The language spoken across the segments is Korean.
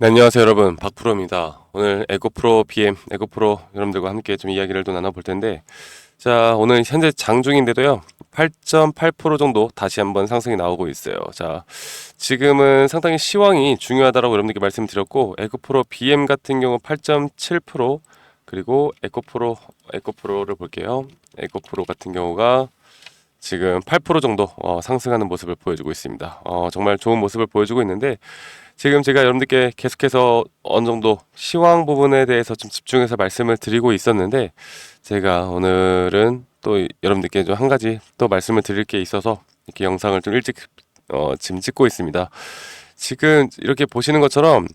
네, 안녕하세요 여러분, 박프로입니다. 오늘 에고프로 BM, 에고프로 여러분들과 함께 좀 이야기를 또 나눠볼 텐데, 자, 오늘 현재 장중인데도요 8.8% 정도 다시 한번 상승이 나오고 있어요. 자, 지금은 상당히 시황이 중요하다라고 여러분들께 말씀드렸고, 에고프로 BM 같은 경우 8.7%, 그리고 에코프로를 볼게요. 에코프로 같은 경우가 지금 8% 정도 상승하는 모습을 보여주고 있습니다. 정말 좋은 모습을 보여주고 있는데, 지금 제가 여러분들께 계속해서 어느 정도 시황 부분에 대해서 좀 집중해서 말씀을 드리고 있었는데, 제가 오늘은 또 여러분들께 좀 한 가지 또 말씀을 드릴 게 있어서 이렇게 영상을 좀 일찍 지금 찍고 있습니다. 지금 이렇게 보시는 것처럼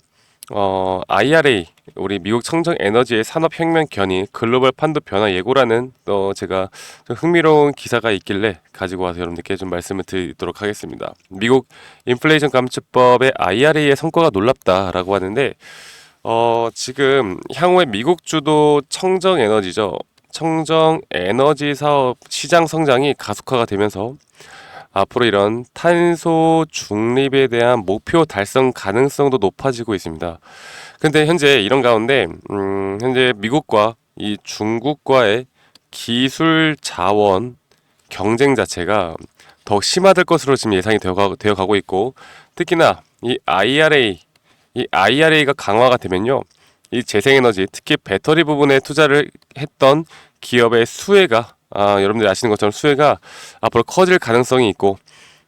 IRA, 우리 미국 청정 에너지의 산업혁명 견인 글로벌 판도 변화 예고라는 또 제가 좀 흥미로운 기사가 있길래 가지고 와서 여러분들께 좀 말씀을 드리도록 하겠습니다. 미국 인플레이션 감축법의 IRA의 성과가 놀랍다라고 하는데, 지금 향후에 미국 주도 청정 에너지죠. 청정 에너지 사업 시장 성장이 가속화가 되면서 앞으로 이런 탄소 중립에 대한 목표 달성 가능성도 높아지고 있습니다. 근데 현재 이런 가운데 현재 미국과 이 중국과의 기술 자원 경쟁 자체가 더욱 심화될 것으로 지금 예상이 되어 가고 있고, 특히나 이 IRA가 강화가 되면요, 이 재생에너지, 특히 배터리 부분에 투자를 했던 기업의 수혜가, 여러분들이 아시는 것처럼 수혜가 앞으로 커질 가능성이 있고,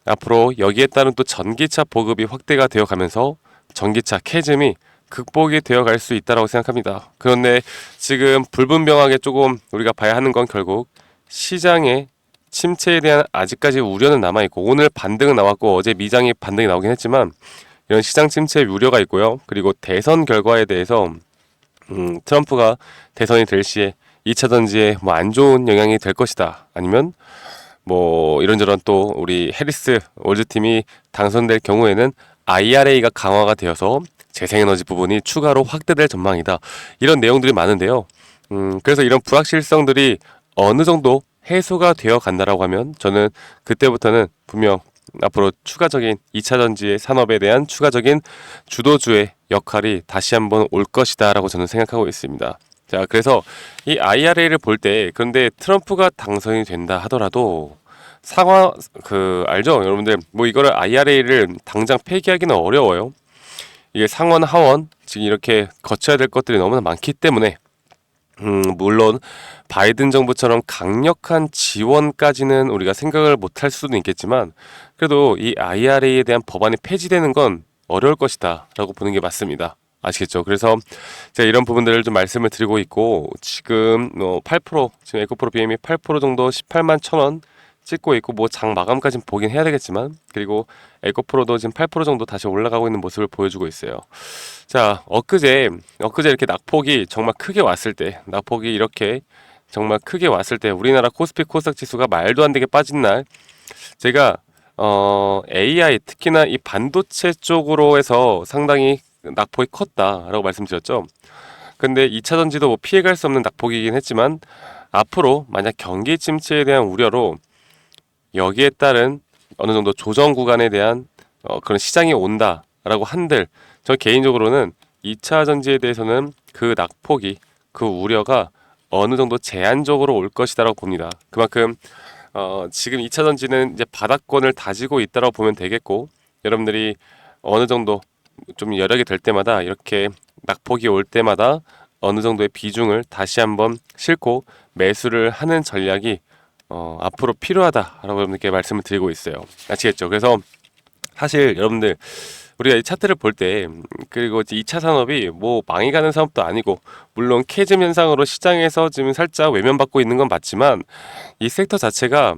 앞으로 여기에 따른 또 전기차 보급이 확대가 되어 가면서 전기차 캐즘이 극복이 되어 갈 수 있다고 생각합니다. 그런데 지금 불분명하게 조금 우리가 봐야 하는 건 결국 시장의 침체에 대한 아직까지 우려는 남아있고, 오늘 반등은 나왔고 어제 미장이 반등이 나오긴 했지만 이런 시장 침체의 우려가 있고요. 그리고 대선 결과에 대해서 트럼프가 대선이 될 시에 2차 전지에 뭐 안 좋은 영향이 될 것이다, 아니면 뭐 이런저런 또 우리 해리스 월드팀이 당선될 경우에는 IRA가 강화가 되어서 재생에너지 부분이 추가로 확대될 전망이다, 이런 내용들이 많은데요. 그래서 이런 불확실성들이 어느 정도 해소가 되어 간다라고 하면, 저는 그때부터는 분명 앞으로 추가적인 2차 전지의 산업에 대한 추가적인 주도주의 역할이 다시 한번 올 것이다 라고 저는 생각하고 있습니다. 자, 그래서 이 IRA를 볼 때, 그런데 트럼프가 당선이 된다 하더라도 상황 알죠? 여러분들 뭐 이거를 IRA를 당장 폐기하기는 어려워요. 이게 상원 하원 지금 이렇게 거쳐야 될 것들이 너무나 많기 때문에, 물론 바이든 정부처럼 강력한 지원까지는 우리가 생각을 못할 수도 있겠지만, 그래도 이 IRA에 대한 법안이 폐지되는 건 어려울 것이다 라고 보는 게 맞습니다. 아시겠죠? 그래서 제가 이런 부분들을 좀 말씀을 드리고 있고, 지금 8%, 지금 에코프로 BM이 8% 정도 18만 1,000원 찍고 있고, 뭐 장 마감까지는 보긴 해야 되겠지만, 그리고 에코프로도 지금 8% 정도 다시 올라가고 있는 모습을 보여주고 있어요. 자, 엊그제 이렇게 낙폭이 정말 크게 왔을 때, 낙폭이 이렇게 정말 크게 왔을 때, 우리나라 코스피 코스닥 지수가 말도 안 되게 빠진 날, 제가 AI, 특히나 이 반도체 쪽으로 해서 상당히 낙폭이 컸다라고 말씀드렸죠. 근데 2차 전지도 뭐 피해갈 수 없는 낙폭이긴 했지만, 앞으로 만약 경기 침체에 대한 우려로 여기에 따른 어느 정도 조정 구간에 대한 그런 시장이 온다라고 한들, 저 개인적으로는 2차 전지에 대해서는 그 낙폭이, 그 우려가 어느 정도 제한적으로 올 것이다라고 봅니다. 그만큼 지금 2차 전지는 이제 바닥권을 다지고 있다라고 보면 되겠고, 여러분들이 어느 정도 좀 여력이 될 때마다, 이렇게 낙폭이 올 때마다 어느 정도의 비중을 다시 한번 싣고 매수를 하는 전략이 앞으로 필요하다라고 여러분들께 말씀을 드리고 있어요. 아시겠죠? 그래서 사실 여러분들, 우리가 이 차트를 볼 때, 그리고 2차 산업이 뭐 망이 가는 산업도 아니고, 물론 캐즘 현상으로 시장에서 지금 살짝 외면받고 있는 건 맞지만, 이 섹터 자체가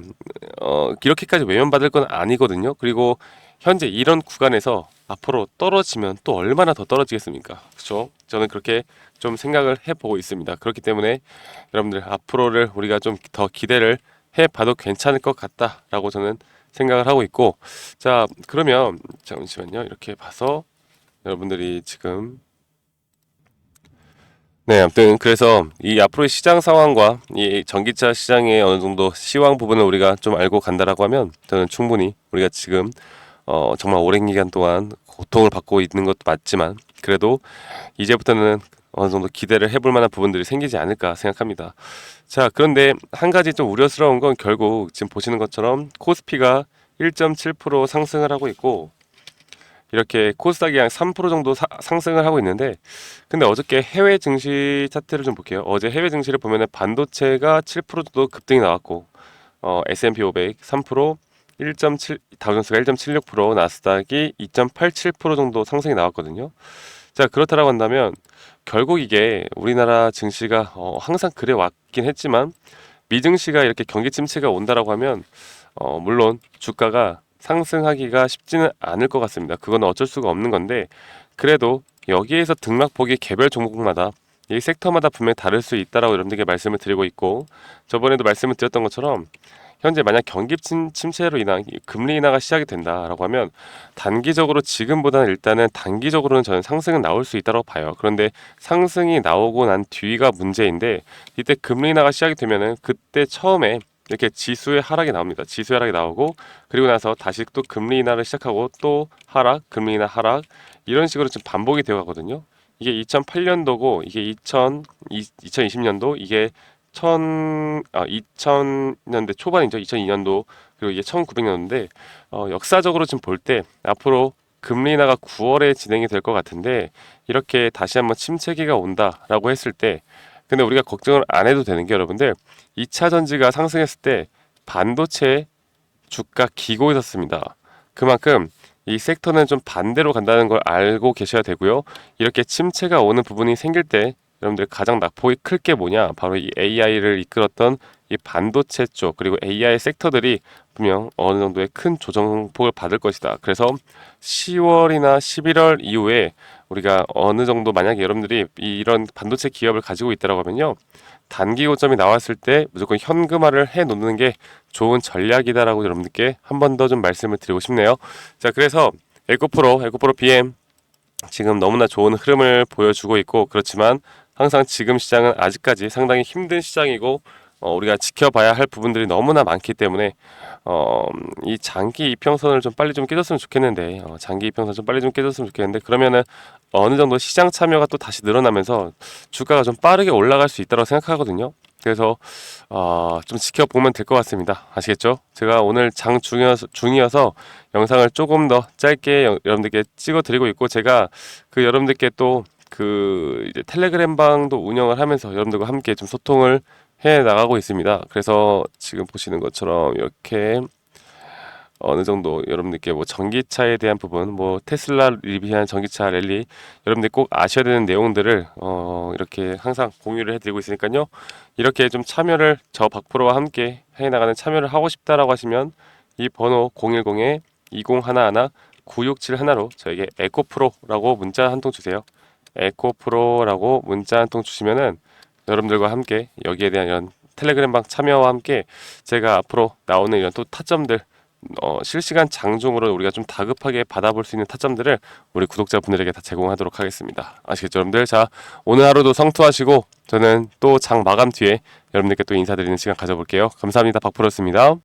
이렇게까지 외면받을 건 아니거든요. 그리고 현재 이런 구간에서 앞으로 떨어지면 또 얼마나 더 떨어지겠습니까? 그렇죠? 저는 그렇게 좀 생각을 해보고 있습니다. 그렇기 때문에 여러분들, 앞으로를 우리가 좀 더 기대를 해봐도 괜찮을 것 같다라고 저는 생각을 하고 있고, 자, 그러면 잠시만요. 이렇게 봐서 여러분들이 지금, 네, 아무튼 그래서 이 앞으로의 시장 상황과 이 전기차 시장의 어느 정도 시황 부분을 우리가 좀 알고 간다라고 하면, 저는 충분히 우리가 지금 정말 오랜 기간 동안 고통을 받고 있는 것도 맞지만 그래도 이제부터는 어느 정도 기대를 해볼 만한 부분들이 생기지 않을까 생각합니다. 자, 그런데 한 가지 좀 우려스러운 건 결국 지금 보시는 것처럼 코스피가 1.7% 상승을 하고 있고 이렇게 코스닥이 한 3% 정도 상승을 하고 있는데 근데 어저께 해외 증시 차트를 좀 볼게요. 어제 해외 증시를 보면은 반도체가 7% 정도 급등이 나왔고 S&P 500 3%, 1.7 다우존스가 1.76%, 나스닥이 2.87% 정도 상승이 나왔거든요. 자, 그렇다라고 한다면 결국 이게 우리나라 증시가 항상 그래 왔긴 했지만 미증시가 이렇게 경기 침체가 온다라고 하면 물론 주가가 상승하기가 쉽지는 않을 것 같습니다. 그건 어쩔 수가 없는 건데 그래도 여기에서 등락폭이 개별 종목마다 이 섹터마다 분명히 다를 수 있다라고 여러분들께 말씀을 드리고 있고 저번에도 말씀을 드렸던 것처럼 현재 만약 경기 침체로 인한 금리 인하가 시작이 된다라고 하면 단기적으로 지금보다는 일단은 단기적으로는 저는 상승은 나올 수 있다고 봐요. 그런데 상승이 나오고 난 뒤가 문제인데 이때 금리 인하가 시작이 되면은 그때 처음에 이렇게 지수의 하락이 나옵니다. 지수의 하락이 나오고 그리고 나서 다시 또 금리 인하를 시작하고 또 하락, 금리 인하 하락 이런 식으로 지금 반복이 되어 가거든요. 이게 2008년도고 이게 2020년도 이게 2000년대 초반이죠. 2002년도 그리고 이게 1900년도인데 역사적으로 지금 볼 때 앞으로 금리 인하가 9월에 진행이 될 것 같은데 이렇게 다시 한번 침체기가 온다라고 했을 때 근데 우리가 걱정을 안 해도 되는 게 여러분들 2차 전지가 상승했을 때 반도체 주가 기고 있었습니다. 그만큼 이 섹터는 좀 반대로 간다는 걸 알고 계셔야 되고요. 이렇게 침체가 오는 부분이 생길 때 여러분들 가장 낙폭이 클 게 뭐냐? 바로 이 AI를 이끌었던 이 반도체 쪽 그리고 AI 섹터들이 분명 어느 정도의 큰 조정폭을 받을 것이다. 그래서 10월이나 11월 이후에 우리가 어느 정도 만약에 여러분들이 이런 반도체 기업을 가지고 있다고 하면요. 단기 고점이 나왔을 때 무조건 현금화를 해 놓는 게 좋은 전략이다라고 여러분들께 한 번 더 좀 말씀을 드리고 싶네요. 자, 그래서 에코프로 BM 지금 너무나 좋은 흐름을 보여주고 있고 그렇지만 항상 지금 시장은 아직까지 상당히 힘든 시장이고 우리가 지켜봐야 할 부분들이 너무나 많기 때문에 이 장기 이평선을 좀 빨리 좀 깨졌으면 좋겠는데 장기 이평선 좀 빨리 좀 깨졌으면 좋겠는데 그러면은 어느 정도 시장 참여가 또 다시 늘어나면서 주가가 좀 빠르게 올라갈 수 있다고 생각하거든요. 그래서 좀 지켜보면 될 것 같습니다. 아시겠죠? 제가 오늘 장 중이어서 영상을 조금 더 짧게 여러분들께 찍어드리고 있고 제가 그 여러분들께 또 그 이제 텔레그램 방도 운영을 하면서 여러분들과 함께 좀 소통을 해 나가고 있습니다. 그래서 지금 보시는 것처럼 이렇게 어느 정도 여러분들께 뭐 전기차에 대한 부분, 뭐 테슬라 리뷰한 전기차 랠리 여러분들 꼭 아셔야 되는 내용들을 이렇게 항상 공유를 해드리고 있으니까요. 이렇게 좀 참여를 저 박프로와 함께 해 나가는 참여를 하고 싶다라고 하시면 이 번호 010-2011-9671로 저에게 에코프로라고 문자 한 통 주세요. 에코프로라고 문자 한 통 주시면은 여러분들과 함께 여기에 대한 이런 텔레그램방 참여와 함께 제가 앞으로 나오는 이런 또 타점들 실시간 장중으로 우리가 좀 다급하게 받아볼 수 있는 타점들을 우리 구독자분들에게 다 제공하도록 하겠습니다. 아시겠죠, 여러분들? 자, 오늘 하루도 성투하시고 저는 또 장 마감 뒤에 여러분들께 또 인사드리는 시간 가져볼게요. 감사합니다. 박프로였습니다.